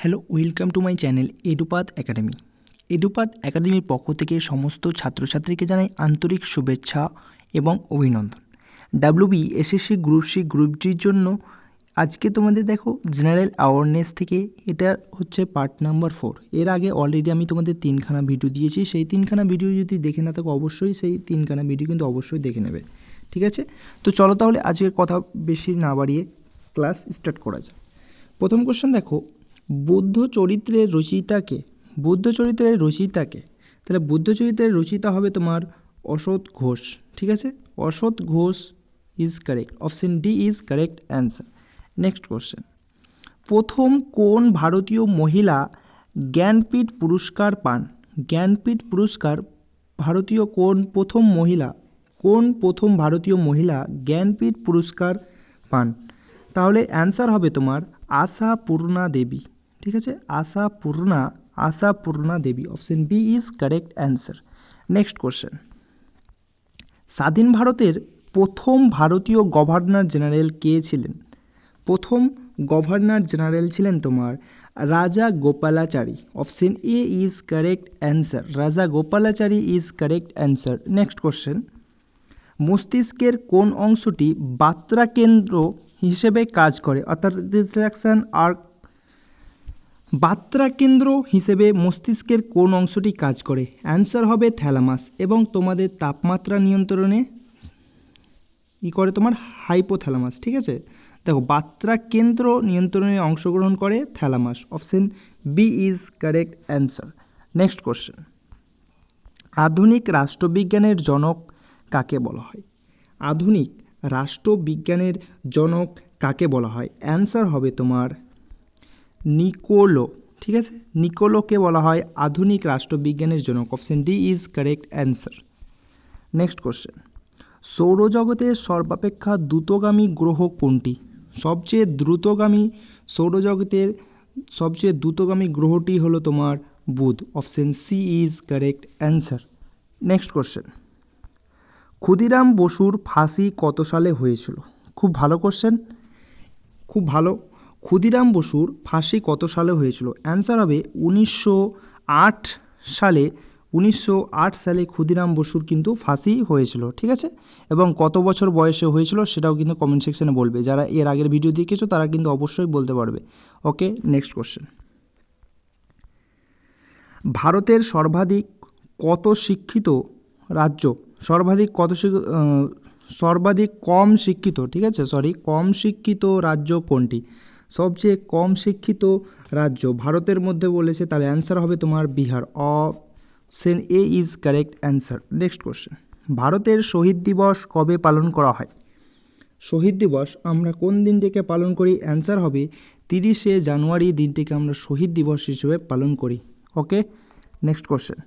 Hello, welcome to my channel Edupath academy. Edupath একাডেমির পক্ষ থেকে সমস্ত ছাত্রছাত্রীকে জানাই আন্তরিক শুভেচ্ছা এবং অভিনন্দন। WB SSC group C group ডির জন্য আজকে তোমাদের দেখো জেনারেল অ্যাওয়ারনেস থেকে এটা হচ্ছে পার্ট নাম্বার 4। এর আগে অলরেডি আমি তোমাদের 3খানা ভিডিও দিয়েছি, সেই 3খানা ভিডিও যদি দেখে না থাকো অবশ্যই সেই 3খানা ভিডিও কিন্তু অবশ্যই দেখে নেবে, ঠিক আছে? তো চলো তাহলে আজকের কথা বেশি না বাড়িয়ে ক্লাস স্টার্ট করা যায়। প্রথম কোশ্চেন দেখো, বুদ্ধ চরিত্রের রচয়িতাকে তাহলে বুদ্ধ চরিত্রের রচয়িতা হবে তোমার অসৎ ঘোষ, ঠিক আছে? অসৎ Ghosh is correct, option D is correct answer. Next question, প্রথম কোন ভারতীয় মহিলা জ্ঞানপীঠ পুরস্কার পান? জ্ঞানপীঠ পুরস্কার ভারতীয় কোন প্রথম ভারতীয় মহিলা জ্ঞানপীঠ পুরস্কার পান? তাহলে অ্যান্সার হবে তোমার আশাপূর্ণা দেবী, ঠিক আছে? Ashapurna Devi, option B is correct answer. Next question, স্বাধীন ভারতের প্রথম ভারতীয় গভর্নর জেনারেল কে ছিলেন? প্রথম গভর্নর জেনারেল ছিলেন তোমার Rajagopalachari, option A is correct answer. Rajagopalachari is correct answer. Next question, মস্তিষ্কের কোন অংশটি বাত্রা কেন্দ্র হিসেবে কাজ করে? অর্থাৎ রিফ্লেকশন আর বাত্রা কেন্দ্র হিসেবে মস্তিষ্কের কোন অংশটি কাজ করে? অ্যান্সার হবে থ্যালামাস। এবং তোমাদের তাপমাত্রা নিয়ন্ত্রণে করে তোমার হাইপোথ্যালামাস, ঠিক আছে? দেখো, বাত্রা কেন্দ্র নিয়ন্ত্রণে অংশগ্রহণ করে thalamus, option B is correct answer. Next question, আধুনিক রাষ্ট্রবিজ্ঞানের জনক কাকে বলা হয়? আধুনিক রাষ্ট্রবিজ্ঞানের জনক কাকে বলা হয়? অ্যান্সার হবে তোমার নিকোলো, ঠিক আছে? নিকোলোকে বলা হয় আধুনিক রাষ্ট্রবিজ্ঞানের জনক, option D is correct answer. Next question, সৌরজগতের সর্বাপেক্ষা দ্রুতগামী গ্রহ কোনটি? সৌরজগতের সবচেয়ে দ্রুতগামী গ্রহটি হলো তোমার বুধ, option C is correct answer. Next question, Khudiram বসুর ফাঁসি কত সালে হয়েছিল? খুব ভালো কোশ্চেন, খুব ভালো। ক্ষুদিরাম বসুর ফাঁসি কত সালে হয়েছিল? অ্যান্সার হবে 1908 সালে ক্ষুদিরাম বসুর কিন্তু ফাঁসি হয়েছিল, ঠিক আছে? এবং কত বছর বয়সে হয়েছিল সেটাও কিন্তু কমেন্ট সেকশনে বলবে। যারা এর আগের ভিডিও দেখেছো তারা কিন্তু অবশ্যই বলতে পারবে। ওকে, নেক্সট কোশ্চেন, ভারতের সর্বাধিক কম শিক্ষিত রাজ্য কোনটি? সবচেয়ে কম শিক্ষিত রাজ্য ভারতের মধ্যে বলেছে, তাহলে অ্যান্সার হবে তোমার Bihar, option A is correct answer. Next question, ভারতের শহীদ দিবস কবে পালন করা হয়? শহীদ দিবস আমরা কোন দিনটিকে পালন করি? অ্যান্সার হবে 30শে জানুয়ারি দিনটিকে আমরা শহীদ দিবস হিসেবে পালন করি। ওকে, নেক্সট কোশ্চেন,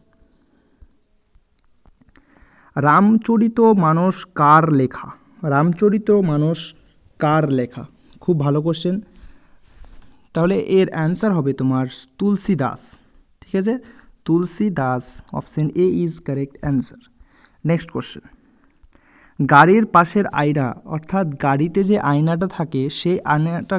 রামচরিতমানস কার লেখা? খুব ভালো কোশ্চেন। তাহলে এর অ্যান্সার হবে তোমার তুলসীদাস, ঠিক আছে? Tulsidas, option A is correct answer. Next question, গাড়ির পাশের আয়না, অর্থাৎ গাড়িতে যে আয়নাটা থাকে সেই আয়নাটা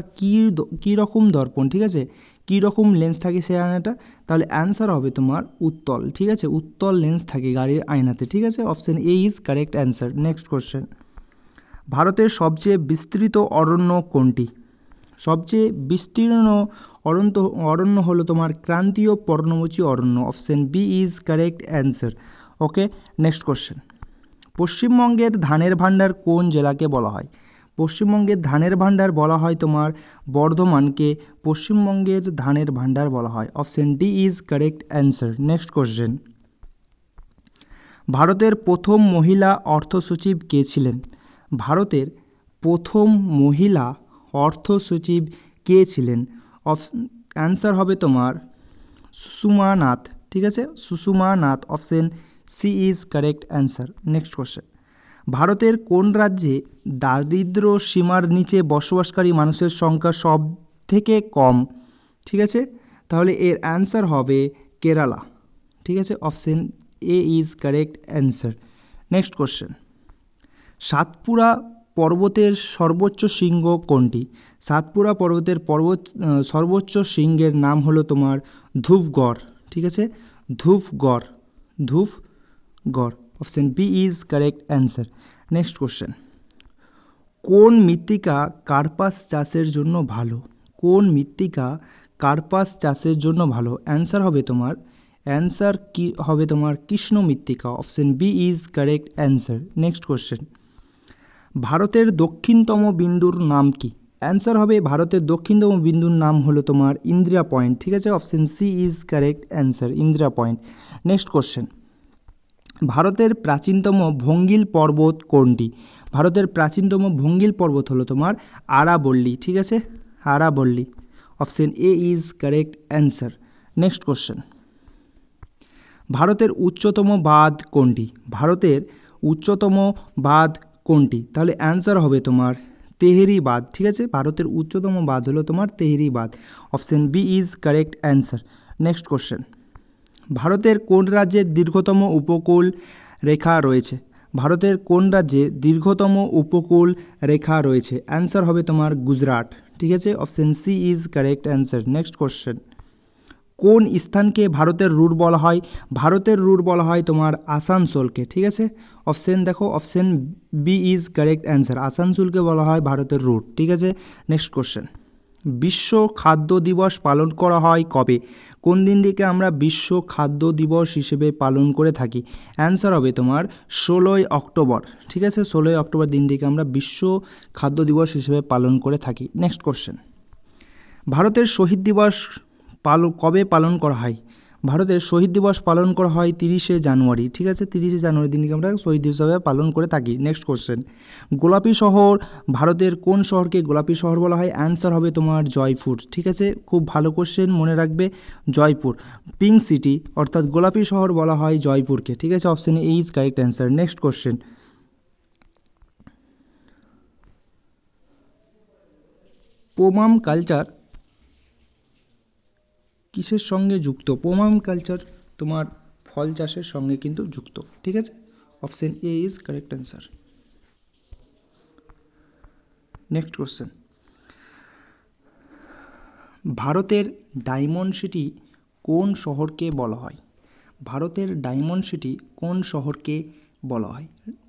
কী রকম দর্পণ, ঠিক আছে? কী রকম লেন্স থাকে সেই আয়নাটা? তাহলে অ্যান্সার হবে তোমার উত্তল, ঠিক আছে? উত্তল লেন্স থাকে গাড়ির আয়নাতে, ঠিক আছে? Option A is correct answer. Next question, ভারতের সবচেয়ে বিস্তৃত অরণ্য কোনটি? সবচেয়ে বিস্তীর্ণ অরণ্য হলো তোমার ক্রান্তীয় পর্ণমোচী অরণ্য, option B is correct answer. Okay, next question, পশ্চিমবঙ্গের ধানের ভাণ্ডার কোন জেলাকে বলা হয়? পশ্চিমবঙ্গের ধানের ভাণ্ডার বলা হয় তোমার বর্ধমানকে পশ্চিমবঙ্গের ধানের ভাণ্ডার বলা হয়, option D is correct answer. Next question, ভারতের প্রথম মহিলা অর্থ সচিব কে ছিলেন? ভারতের প্রথম মহিলা অর্থ সচিব কে ছিলেন? অ্যান্সার হবে তোমার সুষমা নাথ, ঠিক আছে? Sushma Nath, option C is correct answer. Next question, ভারতের কোন রাজ্যে দারিদ্র সীমার নিচে বসবাসকারী মানুষের সংখ্যা সব থেকে কম? ঠিক আছে, তাহলে এর অ্যান্সার হবে কেরালা, ঠিক আছে? Option A is correct answer. Next question, Satpura পর্বতের সর্বোচ্চ শৃঙ্গ কোনটি? সাতপুরা পর্বতের সর্বোচ্চ শৃঙ্গের নাম হলো তোমার ধূপগড়। ঠিক আছে, Dhupgarh, Dhupgarh. Option B is correct answer. Next question, কোন মৃত্তিকা কার্পাস চাষের জন্য ভালো? কোন মৃত্তিকা কার্পাস চাষের জন্য ভালো? অ্যান্সার হবে তোমার কৃষ্ণ মৃত্তিকা। Option B is correct answer. Next question, ভারতের দক্ষিণতম বিন্দুর নাম কি? অ্যান্সার হবে ভারতের দক্ষিণতম বিন্দুর নাম হলো তোমার ইন্দিরা পয়েন্ট। ঠিক আছে, option C is correct answer, Indira Point. Next question, ভারতের প্রাচীনতম ভঙ্গিল পর্বত কোনটি? ভারতের প্রাচীনতম ভঙ্গিল পর্বত হলো তোমার আরাবল্লী। ঠিক আছে, আরাবল্লী। Option A is correct answer. Next question, ভারতের উচ্চতম বাঁধ কোনটি? ভারতের উচ্চতম বাঁধ কোনটি? তাহলে অ্যান্সার হবে তোমার তেহরি বাঁধ। ঠিক আছে, ভারতের উচ্চতম বাঁধ হলো তোমার তেহরি বাঁধ। Option B is correct answer. Next question, ভারতের কোন রাজ্যের দীর্ঘতম উপকূল রেখা রয়েছে? ভারতের কোন রাজ্যে দীর্ঘতম উপকূল রেখা রয়েছে? অ্যান্সার হবে তোমার গুজরাট। ঠিক আছে, option C is correct answer. Next question, কোন স্থানকে ভারতের রুট বলা হয়? ভারতের রুট বলা হয় তোমার আসানসোলকে। ঠিক আছে, অপশন দেখো, option B is correct answer, আসানসোলকে বলা হয় ভারতের রুট। ঠিক আছে, নেক্সট কোশ্চেন, বিশ্ব খাদ্য দিবস পালন করা হয় কবে? কোন দিনটিকে আমরা বিশ্ব খাদ্য দিবস হিসেবে পালন করে থাকি? অ্যান্সার হবে তোমার 16ই অক্টোবর। ঠিক আছে, 16ই অক্টোবর দিনটিকে আমরা বিশ্ব খাদ্য দিবস হিসেবে পালন করে থাকি। নেক্সট কোশ্চেন, ভারতের শহীদ দিবস কবে পালন করা হয়? ভারতের শহীদ দিবস পালন করা হয় 30শে জানুয়ারি। ঠিক আছে, 30শে জানুয়ারি দিনকে আমরা শহীদ দিবস হিসাবে পালন করে থাকি। নেক্সট কোশ্চেন, গোলাপি শহর ভারতের কোন শহরকে গোলাপি শহর বলা হয়? অ্যান্সার হবে তোমার জয়পুর। ঠিক আছে, খুব ভালো কোশ্চেন, মনে রাখবে, জয়পুর। পিঙ্ক সিটি অর্থাৎ গোলাপি শহর বলা হয় জয়পুরকে। ঠিক আছে, option A is correct answer. Next question, পোমাম কালচার কিসের সঙ্গে যুক্ত? পোমাম কালচার তোমার ফল চাষের সঙ্গে কিন্তু যুক্ত। ঠিক আছে, option A is correct answer. Next question, ভারতের ডায়মন্ড সিটি কোন শহরকে বলা হয়? ভারতের ডায়মন্ড সিটি কোন শহরকে বলা হয়?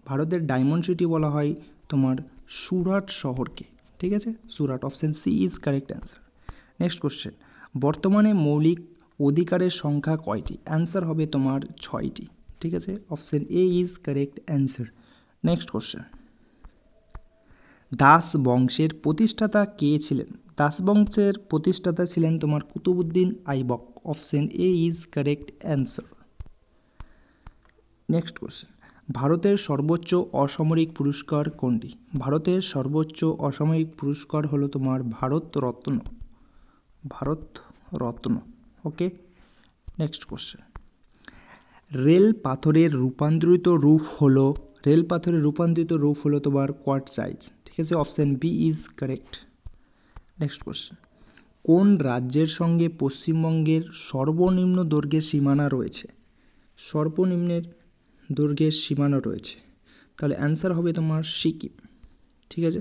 ভারতের ডায়মন্ড সিটি বলা হয় তোমার সুরাট শহরকে। ঠিক আছে, Surat. Option C is correct answer. Next question, বর্তমানে মৌলিক অধিকারের সংখ্যা কয়টি? অ্যান্সার হবে তোমার 6টি। ঠিক আছে, option A is correct answer. Next question, Das বংশের প্রতিষ্ঠাতা কে ছিলেন? দাস বংশের প্রতিষ্ঠাতা ছিলেন তোমার Qutbuddin Aibak. Option A is correct answer. Next question, ভারতের সর্বোচ্চ অসামরিক পুরস্কার কোনটি? ভারতের সর্বোচ্চ অসামরিক পুরস্কার হলো তোমার Bharat Ratna. Bharat Ratna. Okay, next question, রেল পাথরের রূপান্তরিত রূপ হলো তোমার কোয়ার্টজাইট। ঠিক আছে, option B is correct. Next question, কোন রাজ্যের সঙ্গে পশ্চিমবঙ্গের সর্বনিম্ন দৈর্ঘ্যের সীমানা রয়েছে? সর্বনিম্নের দৈর্ঘ্যের সীমানা রয়েছে, তাহলে অ্যান্সার হবে তোমার সিকিম। ঠিক আছে,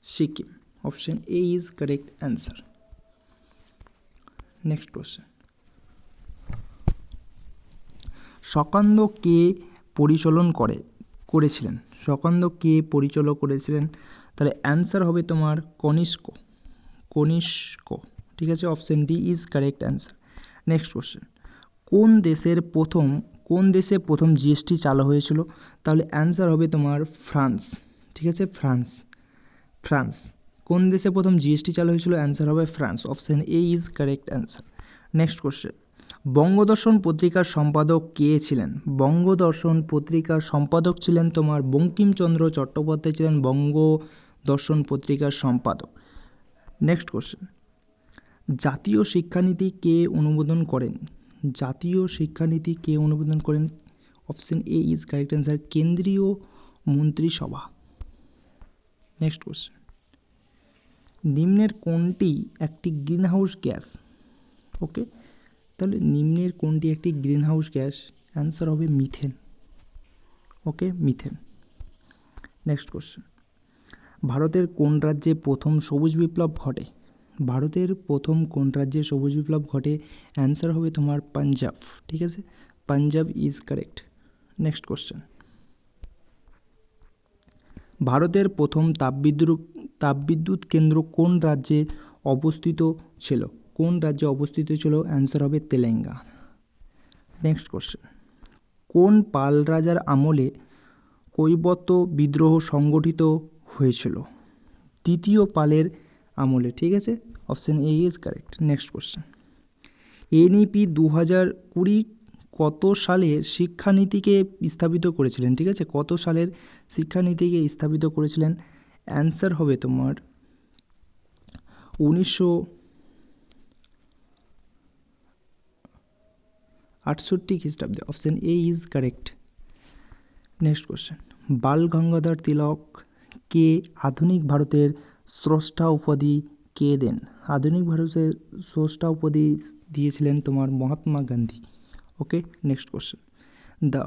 Sikkim. Option A is correct answer. Next question, স্কন্দ কে পরিচালন করেছিলেন? স্কন্দ কে পরিচালনা করেছিলেন? তাহলে অ্যান্সার হবে তোমার কনিষ্ক। ঠিক আছে, option D is correct answer. Next question, কোন দেশে প্রথম জিএসটি চালু হয়েছিল? তাহলে অ্যান্সার হবে তোমার ফ্রান্স। ঠিক আছে, ফ্রান্স। কোন দেশে প্রথম জিএসটি চালু হয়েছিল? অ্যান্সার হবে France. Option A is correct answer. Next question, Bangadarshan পত্রিকার সম্পাদক কে ছিলেন? বঙ্গদর্শন পত্রিকার সম্পাদক ছিলেন তোমার বঙ্কিমচন্দ্র চট্টোপাধ্যায় ছিলেন বঙ্গদর্শন পত্রিকার সম্পাদক। নেক্সট কোশ্চেন, জাতীয় শিক্ষানীতি কে অনুমোদন করেন? জাতীয় শিক্ষানীতি কে অনুমোদন করেন? Option A is correct answer, কেন্দ্রীয় মন্ত্রিসভা। নেক্সট কোশ্চেন, নিম্নের কোনটি একটি গ্রিনহাউস গ্যাস? ওকে, তাহলে নিম্নের কোনটি একটি গ্রিনহাউস গ্যাস? অ্যান্সার হবে মিথেন। ওকে, মিথেন। নেক্সট কোশ্চেন, ভারতের কোন রাজ্যে প্রথম সবুজ বিপ্লব ঘটে? ভারতের প্রথম কোন রাজ্যে সবুজ বিপ্লব ঘটে? অ্যান্সার হবে তোমার পাঞ্জাব। ঠিক আছে, Punjab is correct. Next question, ভারতের প্রথম তাপবিদ্যুৎ কেন্দ্র কোন রাজ্যে অবস্থিত ছিল? কোন রাজ্যে অবস্থিত ছিল? অ্যান্সার হবে তেলেঙ্গানা। নেক্সট কোশ্চেন, কোন পাল রাজার আমলে কৈবর্ত বিদ্রোহ সংগঠিত হয়েছিল? তৃতীয় পালের আমলে। ঠিক আছে, option A is correct. Next question, NEP 2020 কত সালের শিক্ষানীতিকে স্থাপিত করেছিলেন? ঠিক আছে, কত সালের শিক্ষানীতিকে স্থাপিত করেছিলেন? অ্যান্সার হবে তোমার 1968 খ্রিস্টাব্দে। Option A is correct. Next question, Bal Gangadhar Tilak কে আধুনিক ভারতের স্রষ্টা উপাধি কে দেন? আধুনিক ভারতের স্রষ্টা উপাধি দিয়েছিলেন তোমার Mahatma Gandhi. Okay, next question, the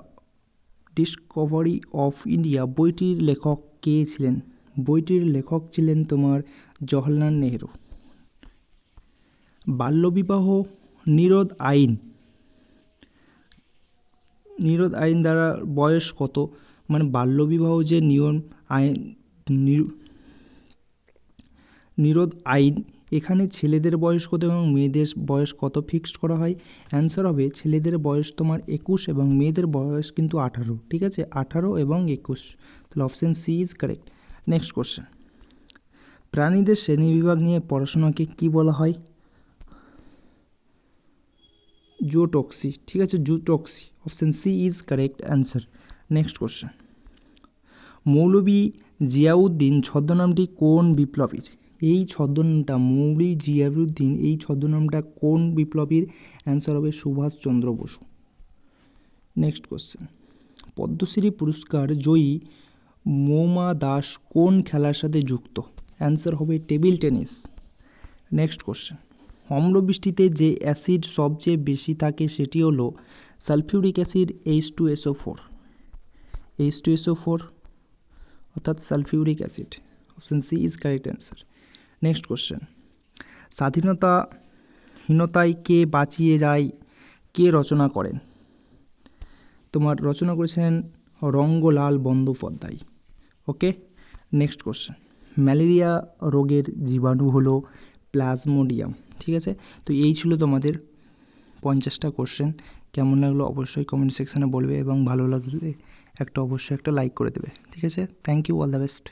discovery of India বইটির লেখক কে ছিলেন? বইটির লেখক ছিলেন তোমার জওহরলাল নেহরু। বাল্যবিবাহ নিরোধ আইন দ্বারা বয়স কত? মানে বাল্যবিবাহ যে নিরোধ আইন, এখানে ছেলেদের বয়স কত এবং মেয়েদের বয়স কত ফিক্সড করা হয়? অ্যান্সার হবে ছেলেদের বয়স তোমার 21 এবং মেয়েদের বয়স কিন্তু 18। ঠিক আছে, 18 এবং 21, তাহলে option C is correct. Next question, প্রাণীদের শ্রেণীবিভাগ নিয়ে পড়াশোনাকে কি বলা হয়? জুটোক্সি। ঠিক আছে, জুটোক্সি, option C is correct answer. Next question, Maulvi Ziauddin ছদ্মনামটি কোন বিপ্লবীর? এই ছদ্মনামটা মৌলভী জিয়াউদ্দিন, এই ছদ্মনামটা কোন বিপ্লবীর? অ্যান্সার হবে সুভাষচন্দ্র বসু। নেক্সট কোশ্চেন, পদ্মশ্রী পুরস্কার জয়ী মৌমা দাস কোন খেলার সাথে যুক্ত? অ্যান্সার হবে টেবিল টেনিস। নেক্সট কোশ্চেন, অম্লবৃষ্টিতে যে অ্যাসিড সবচেয়ে বেশি থাকে সেটি হলো সালফিউরিক অ্যাসিড H2SO4, H2SO4 অর্থাৎ sulphuric acid. Option C is correct answer. Next question, স্বাধীনতাহীনতায় কে বাঁচিয়ে যায় কে রচনা করেন? তোমার রচনা করেছেন Rangalal Bandyopadhyay. Okay, next question, malaria রোগের জীবাণু হলো প্লাজমোডিয়াম। ঠিক আছে, তো এই ছিল তোমাদের 50টা কোশ্চেন। কেমন লাগলো অবশ্যই কমেন্ট সেকশানে বলবে এবং ভালো লাগলে অবশ্যই একটা লাইক করে দেবে। ঠিক আছে, thank you, all the best.